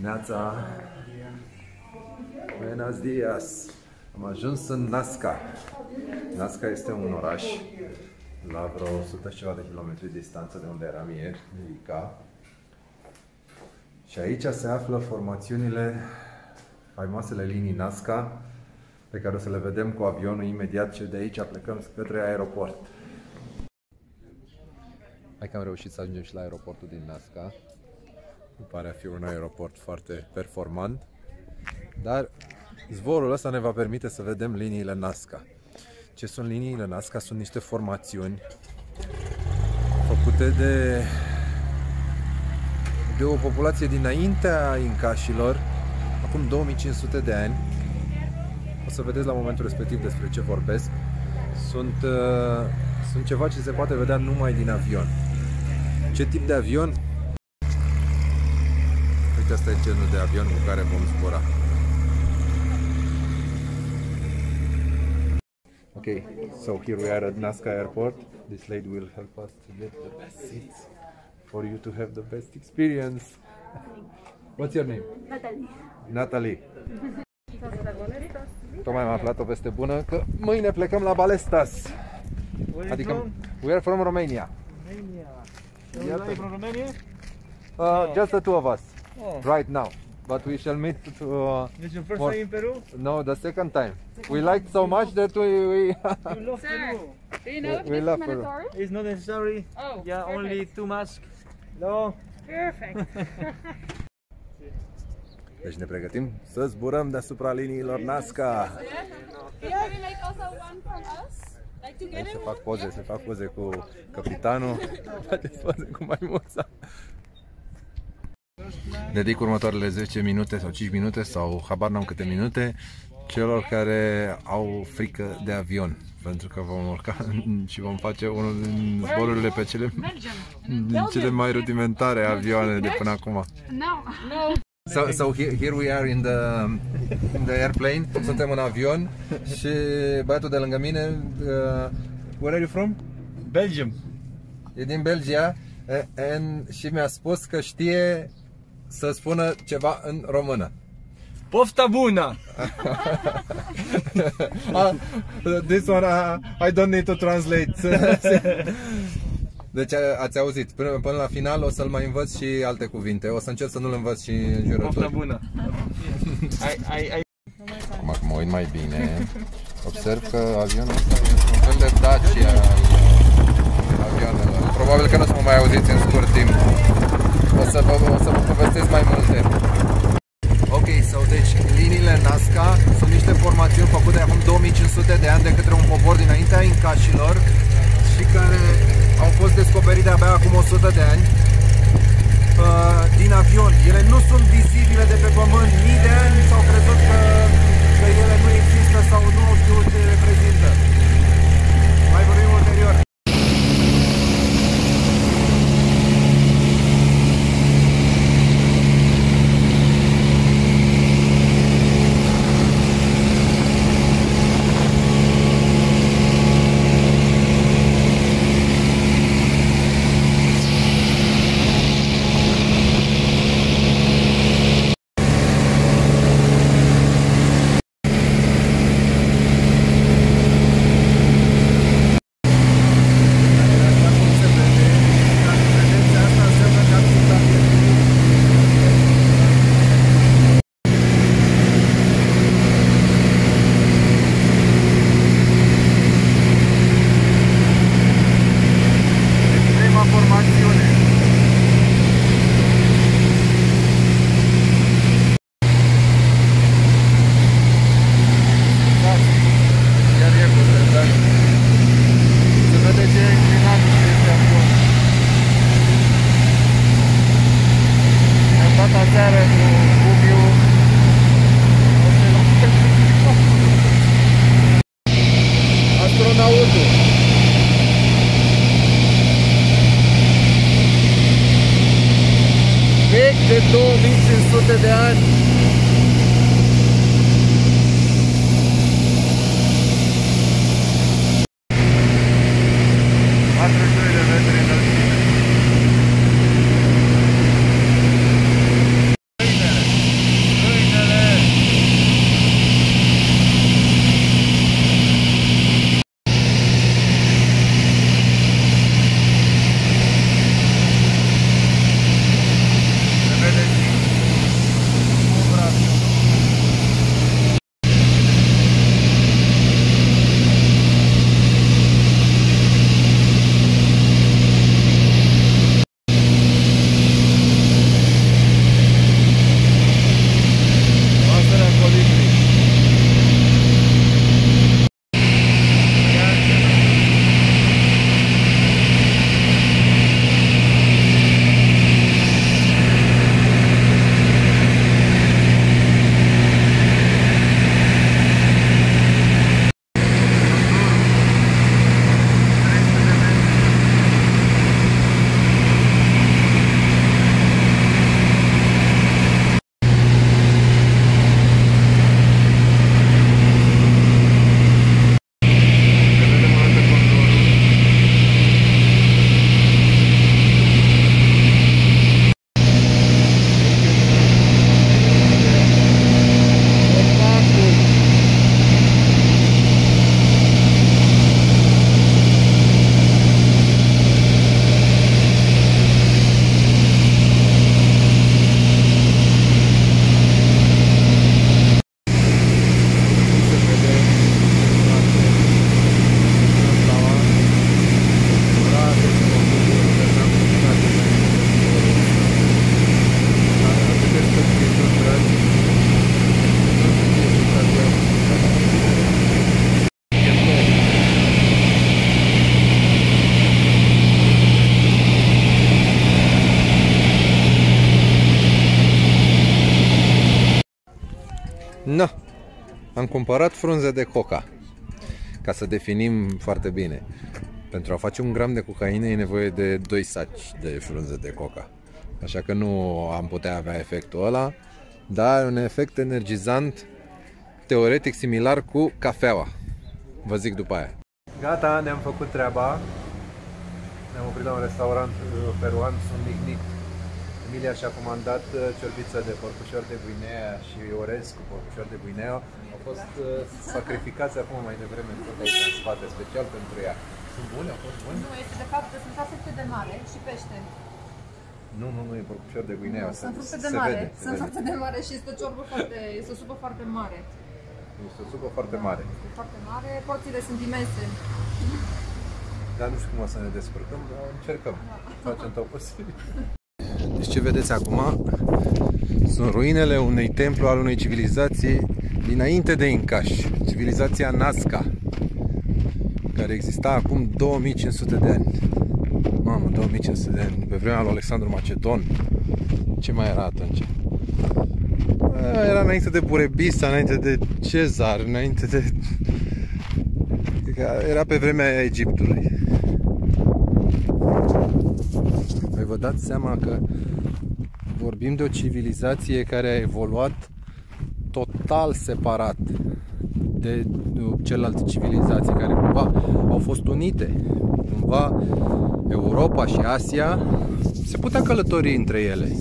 Neața. Buenos dias. Am ajuns în Nazca. Nazca este un oraș la vreo 100 și ceva de kilometri distanță de unde eram ieri, în Ica. Și aici se află formațiunile, faimoasele linii Nazca, pe care o să le vedem cu avionul imediat ce de aici plecăm către aeroport. Hai că am reușit să ajungem și la aeroportul din Nazca. Nu pare a fi un aeroport foarte performant, dar zborul ăsta ne va permite să vedem liniile Nazca. Ce sunt liniile Nazca? Sunt niște formațiuni făcute de o populație dinaintea incașilor, acum 2500 de ani. O să vedeți la momentul respectiv despre ce vorbesc. Sunt ceva ce se poate vedea numai din avion. Ce tip de avion? Uite, asta e genul de avion cu care vom zbura. Okay, so here we are at Nazca Airport. This lady will help us to get the best seats for you to have the best experience. What's your name? Natalie. Natalie. Tocmai am aflat o veste bună că mâine plecăm la Balestas. Adică, we are from Romania. Romania. You are from Romania? Just the two of us, Oh. right now. But we shall meet This is your first more. time in Peru? No, the second time. We liked so much that we You love Sir, Peru. do you know if We this love is Peru. mandatory? It's not necessary. Oh, Yeah, perfect. only 2 masks. No. Perfect. Deci ne pregătim să zburăm deasupra liniilor Nazca. Yeah, we like also one from us. Like together. Se fac poze cu capitanul, faceți poze cu maimuța. Dedic următoarele 10 minute sau 5 minute sau habar n-am câte minute celor care au frică de avion, pentru că vom urca și vom face unul din zborurile pe cele mai rudimentare avioane de până acum. No. So here we are in the airplane. Suntem în avion și băiatul de lângă mine, where are you from? Belgium. E din Belgia și mi-a spus că știe să spună ceva în română. Pofta bună! This one I don't need to translate. Deci ați auzit, până la final o să-l mai învăț și alte cuvinte. O să încerc să nu-l învăț și în jurături. Pofta bună! Acum mă uit mai bine, observ că avionul ăsta este un fel de Dacia al avionelor. Probabil că nu o să mă mai auziți în scurt timp. O să vă povestesc mai multe. Ok, deci liniile Nazca sunt niște formațiuni făcute acum 2500 de ani de către un popor dinaintea incașilor și care au fost descoperite abia acum 100 de ani din avion. Ele nu sunt vizibile de pe pământ. Mii de ani s-au crezut că ele nu există sau nu știu ce reprezintă. Mai vorbim ulterior. Vechi de 2500 de ani. No. Am cumpărat frunze de coca. Ca să definim foarte bine. Pentru a face 1 gram de cocaină e nevoie de 2 saci de frunze de coca. Așa că nu am putea avea efectul ăla, dar un efect energizant, teoretic similar cu cafeaua. Vă zic după aia. Gata, ne-am făcut treaba. Ne-am oprit la un restaurant peruan, sunt mignit. Emilia și-a comandat ciorbiță de porcușor de Guinea și orez cu porcușor de Guinea. Au fost sacrificați acum mai devreme, tot aici în spate, special pentru ea. Sunt bune? Au fost bune? Nu, este de fapt, sunt 6 fructe de mare și pește. Nu, e porcușor de Guinea. Nu, sunt fructe de mare. Sunt fructe de mare și este o ciorbă foarte, este o supă foarte mare. Este o supă foarte mare. Este foarte mare, porțiile sunt imense. Dar nu știu cum o să ne descurcăm, dar încercăm. Facem tot posibil. Deci ce vedeți acum sunt ruinele unui templu al unei civilizații dinainte de Incași, civilizația Nazca, care exista acum 2500 de ani. Mamă, 2500 de ani, pe vremea lui Alexandru Macedon. Ce mai era atunci? Era înainte de Burebista, înainte de Cezar, înainte de... Era pe vremea Egiptului. Păi vă dați seama că vorbim de o civilizație care a evoluat total separat de celelalte civilizații care cumva au fost unite. Cumva Europa și Asia se putea călători între ele.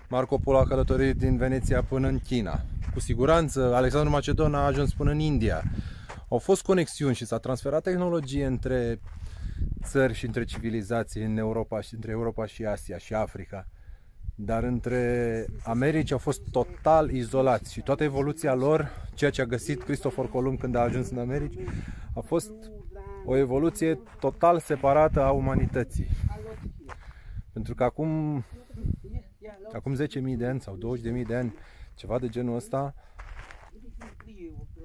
Marco Polo a călătorit din Veneția până în China. Cu siguranță Alexandru Macedon a ajuns până în India. Au fost conexiuni și s-a transferat tehnologie între țări și între civilizații în Europa și între Europa și Asia și Africa. Dar între Americi au fost total izolați și toată evoluția lor, ceea ce a găsit Cristofor Columb când a ajuns în Americi, a fost o evoluție total separată a umanității. Pentru că acum 10.000 de ani sau 20.000 de ani, ceva de genul ăsta,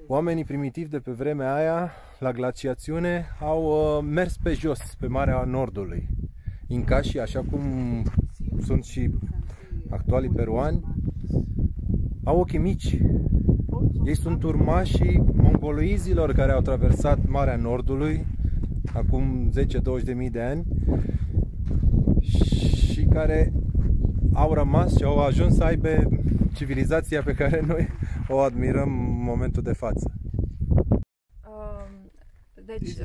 oamenii primitivi de pe vremea aia, la glaciațiune, au mers pe jos, pe Marea Nordului. Incașii, așa cum sunt și actualii peruani, au ochii mici. Ei sunt urmașii mongoloizilor care au traversat Marea Nordului acum 10-20.000 de ani și care au rămas și au ajuns să aibă civilizația pe care noi o admirăm în momentul de față. Deci,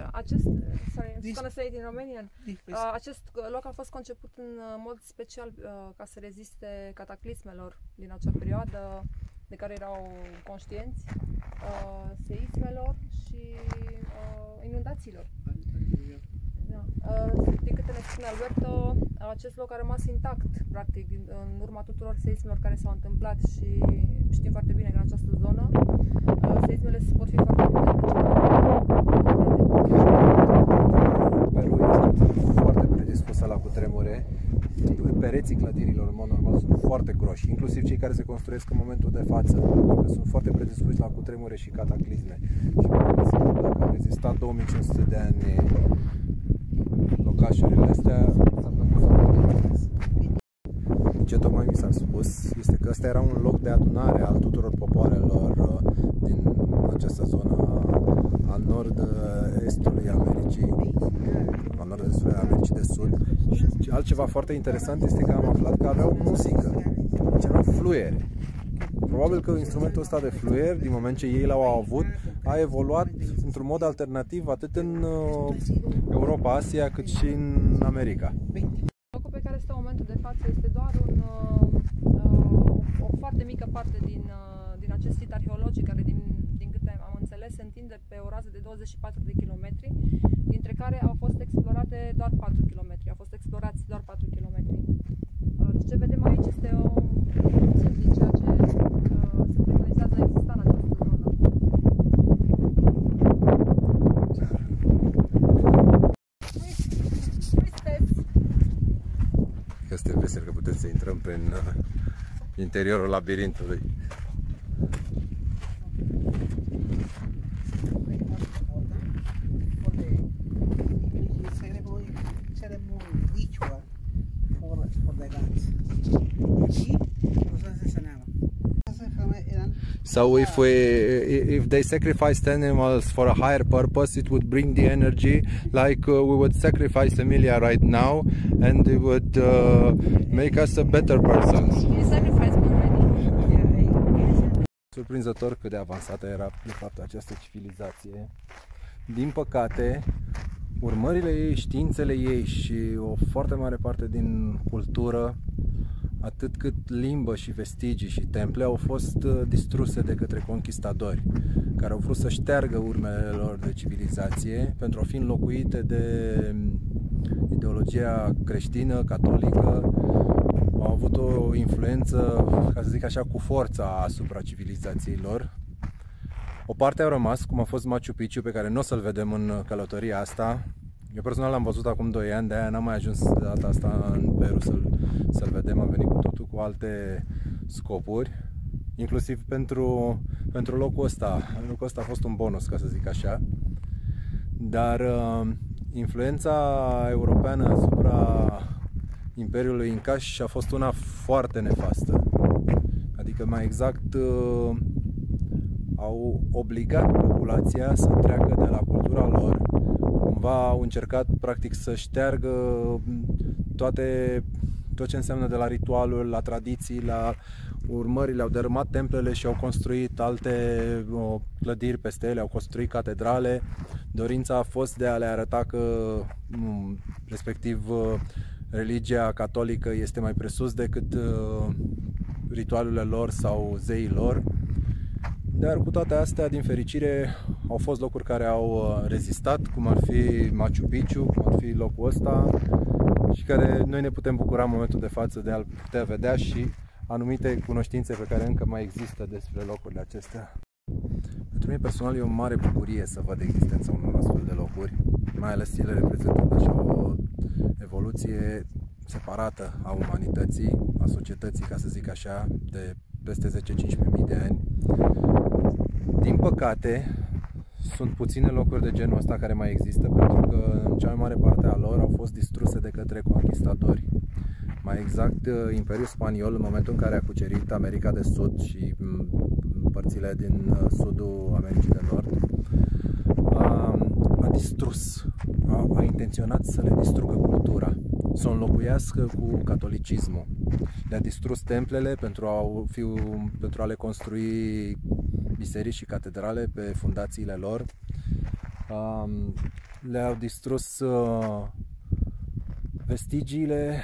acest loc a fost conceput în mod special ca să reziste cataclismelor din acea perioadă de care erau conștienți, seismelor și inundațiilor. Da. Din câte ne spune Alberto, acest loc a rămas intact, practic, în urma tuturor seismelor care s-au întâmplat și știm foarte bine că în această zonă seismele pot fi foarte puternice. Peru este foarte predispusă la cutremure. Pereții clădirilor, în mod normal, sunt foarte groși, inclusiv cei care se construiesc în momentul de față, pentru că sunt foarte predispuși la cutremure și cataclisme. Și dacă au rezistat 2500 de ani locașurile astea, înseamnă că s-au. Ce tocmai mi s-a spus este că ăsta era un loc de adunare al tuturor popoarelor din această zonă a nord-estului Americii, a nord-estului Americii de Sud. Și altceva foarte interesant este că am aflat că aveau muzică, ce aveau fluiere. Probabil că instrumentul ăsta de fluier, din moment ce ei l-au avut, a evoluat într-un mod alternativ atât în Europa, Asia, cât și în America. Locul pe care stă în momentul de față este doar o foarte mică parte din acest sit arheologic, care din câte am înțeles se întinde pe o rază de 24 de kilometri, dintre care au fost explorate doar 4 km. Au fost explorați doar 4 km. Deci ce vedem aici este puțin din ceea ce se preconizează a exista în această zonă. Este vesel că putem să intrăm prin interiorul labirintului. So if they sacrificed animals for a higher purpose, it would bring the energy like we would sacrifice Emilia right now, and it would make us a better persons. You sacrificed me already. Surprinzător cât de avansată era de fapt această civilizație. Din păcate, urmările ei, științele ei și o foarte mare parte din cultură, atât cât limbă și vestigii și temple, au fost distruse de către conquistadori, care au vrut să șteargă urmele lor de civilizație pentru a fi înlocuite de ideologia creștină, catolică. Au avut o influență, ca să zic așa, cu forța asupra civilizației lor. O parte au rămas, cum a fost Machu Picchu, pe care nu o să-l vedem în călătoria asta. Eu personal l-am văzut acum 2 ani, de-aia n-am mai ajuns de data asta în Peru să-l vedem. Am venit cu totul cu alte scopuri, inclusiv pentru locul ăsta. Locul ăsta a fost un bonus, ca să zic așa. Dar influența europeană asupra Imperiului Incaș a fost una foarte nefastă. Adică, mai exact, au obligat populația să treacă de la cultura lor. Cumva au încercat practic să șteargă tot ce înseamnă de la ritualuri, la tradiții, la urmările. Au dărâmat templele și au construit alte clădiri peste ele, au construit catedrale. Dorința a fost de a le arăta că respectiv religia catolică este mai presus decât ritualurile lor sau zeii lor. Dar cu toate astea, din fericire, au fost locuri care au rezistat, cum ar fi Machu Picchu, cum ar fi locul ăsta, și care noi ne putem bucura în momentul de față de a-l putea vedea și anumite cunoștințe pe care încă mai există despre locurile acestea. Pentru mine personal e o mare bucurie să văd existența unor astfel de locuri, mai ales ele reprezentând așa o evoluție separată a umanității, a societății, ca să zic așa, de peste 10-15.000 de ani. Din păcate, sunt puține locuri de genul ăsta care mai există, pentru că în cea mai mare parte a lor au fost distruse de către conquistadori. Mai exact, Imperiul Spaniol, în momentul în care a cucerit America de Sud și părțile din sudul Americii de Nord, a distrus, a intenționat să le distrugă cultura, să o înlocuiască cu catolicismul. Le-a distrus templele pentru a le construi biserici și catedrale pe fundațiile lor. Le-au distrus vestigiile,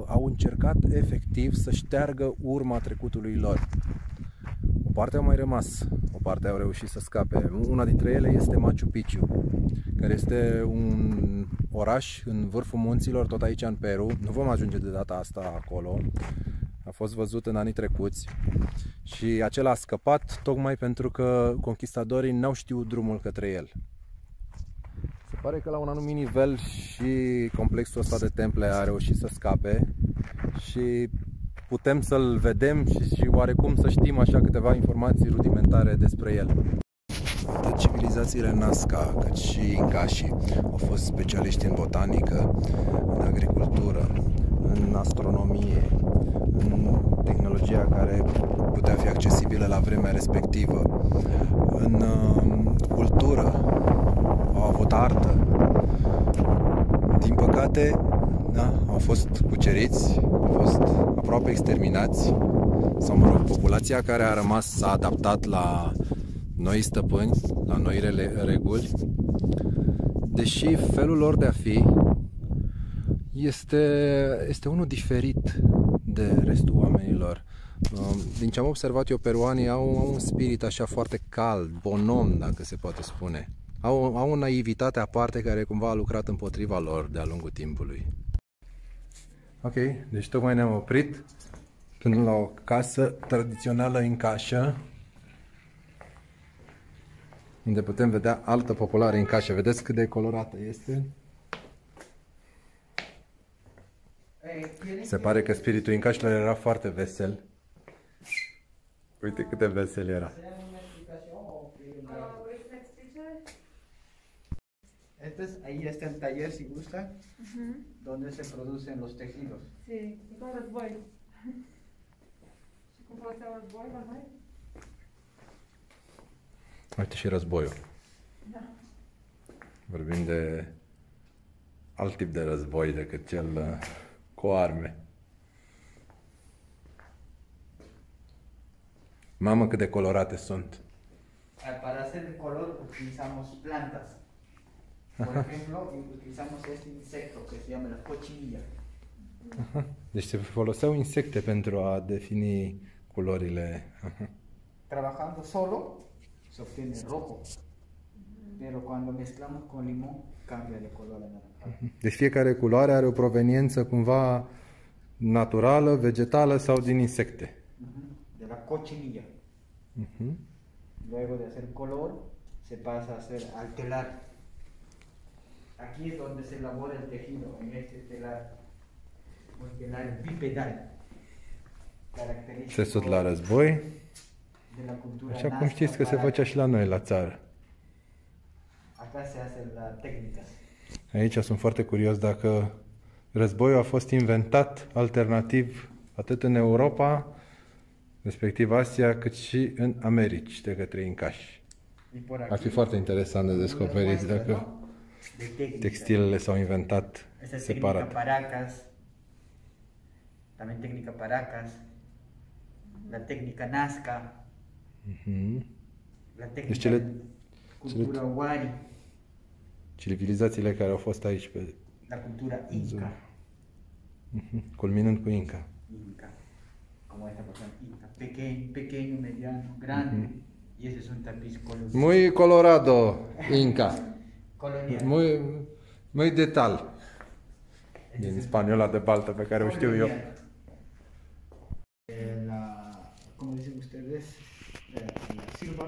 au încercat efectiv să șteargă urma trecutului lor. O parte au mai rămas, o parte au reușit să scape. Una dintre ele este Machu Picchu, care este un oraș în vârful munților, tot aici în Peru. Nu vom ajunge de data asta acolo. A fost văzut în anii trecuți și acela a scăpat tocmai pentru că conquistadorii n-au știut drumul către el. Se pare că la un anumit nivel și complexul ăsta de temple a reușit să scape și putem să-l vedem și oarecum să știm așa câteva informații rudimentare despre el. Atât civilizațiile Nazca cât și Incașii au fost specialiști în botanică, în agricultură, în astronomie, în tehnologia care putea fi accesibilă la vremea respectivă, în cultură, au avut artă. Din păcate, au fost cuceriți, au fost aproape exterminați, sau mă rog, populația care a rămas s-a adaptat la noi stăpâni, la noi reguli, deși felul lor de a fi este unul diferit de restul oamenilor. Din ce am observat eu, peruanii au un spirit așa foarte cald, bonom, dacă se poate spune. Au o naivitate aparte care cumva a lucrat împotriva lor de-a lungul timpului. Ok, deci tocmai ne-am oprit până la o casă tradițională incașă, unde putem vedea altă populare incașă. Vedeți cât de colorată este? Se pare că spiritul incașilor era foarte vesel. Uite cât de vesel era. Ahí está el taller, si gusta, donde se producen los tejidos. Sí, y con război. Și cum foloseau război la noi? Uite și războiul. Da. Vorbim de alt tip de război decât cel cu arme. Mamă, cât de colorate sunt. Para hacer color utilizamos plantas. Por ejemplo, utilizamos este insecto que se llama la cochinilla. Deci se foloseau insecte pentru a defini culorile. Trabajando solo se obtiene rojo, pero cuando mezclamos con limón cambia de color anaranjado. Deci fiecare culoare are o proveniență cumva naturală, vegetală sau din insecte. De la cochinilla. Luego de hacer color se pasa a hacer al telar. Aquí es donde se elabora el tejido, en este telar. Un telar bipedal. Se tot la război. De la cultura Așa cum nazca știți că se para- făcea și la noi la țară. Acá se hace la técnica. Aici sunt foarte curios dacă războiul a fost inventat alternativ atât în Europa, respectiv Asia, cât și în Americi de către incași. Y por aquí, Ar fi foarte interesant de descoperit una muestra, dacă ¿no? De técnica. textilele s-au inventat Esta es técnica separat. Paracas, también técnica Paracas, la técnica Nazca, la técnica cele- cultura Wari, Civilizațiile care au fost aici, la cultura Inca. culminând cu Inca. Inca, como esta persona Inca, pequeño, pequeño, mediano, grande, y ese es un tapiz colonial. Muy colorado, Inca. Colonial. Muy detal. Din spaniola de baltă pe care o știu eu. La, como dicen ustedes, la silva.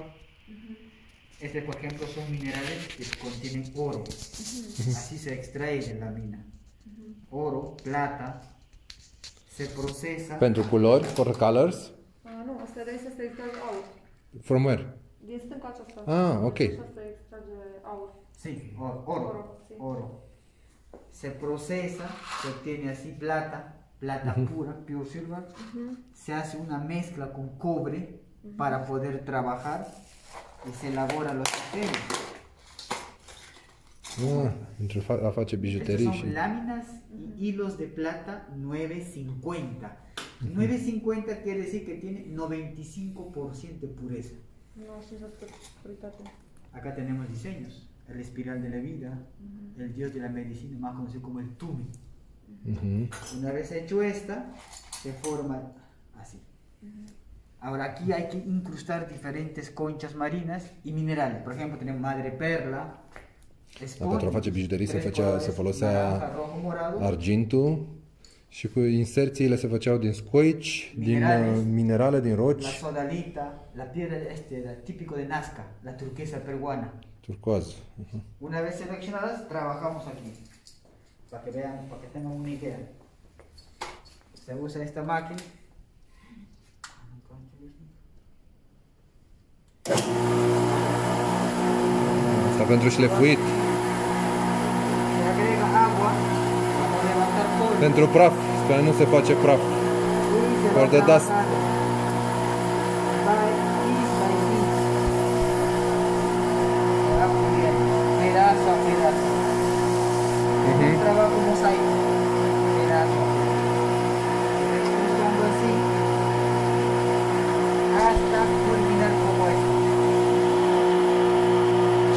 Este, por ejemplo, son minerales que contienen oro. Así se extrae de la mina. Oro, plata, se procesa. Pentru culori, for colors, Nu, asta este să extrage aur. from where? Din stânca aceasta. Ah, ok. Așa se extrage aur. Sí, oro. Oro, sí. Oro. Se procesa, se obtiene así plata, plata pura, pure silver. Se hace una mezcla con cobre para poder trabajar y se elabora los sistemas. Pentru a face Estos bijuterii son și... láminas y hilos de plata 950. 950 quiere decir que tiene 95% de pureza. 95% puritate. Acá tenemos diseños. El espiral de la vida, el dios de la medicina, más conocido como el Tumi. Una vez hecho esta, se forma así. Ahora aquí hay que incrustar diferentes conchas marinas y minerales. Por ejemplo, tenemos madre perla, Dar pentru a face bijuterii se folosea naranja, rojo, morado, argintul și cu inserțiile se făceau din scoici, din Minerales. minerale, din la roci, sodalita, la piedra típico de Nazca, la turquesa peruana. turcoaz. Una vez seleccionadas, trabajamos aquí, para que vean, para que tengan una idea. Se usa esta máquina. Asta pentru șlefuit, Se agrega agua para levantar polvo. pentru praf, că nu se face praf. Y se For va the dust. trabajando. By piece by piece. Se va puliendo, pedazo a pedazo. Es un trabajo mosaico, pedazo a pedazo. Se va incrustando así hasta culminar como esto.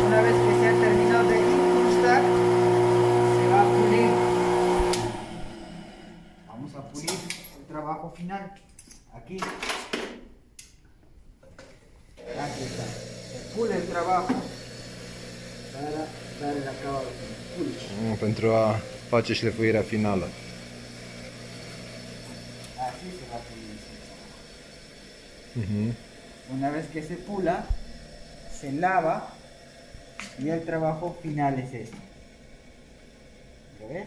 Una vez que se ha terminado de incrustar, se va a pulir. Vamos a pulir el trabajo final. Aquí. Aquí está. Se pule el trabajo para dar el acabado final. Pulish. Pentru a face șlefuirea finală. Así se va puliendo. Una vez que se pula, se lava y el trabajo final es este. ¿Lo ves?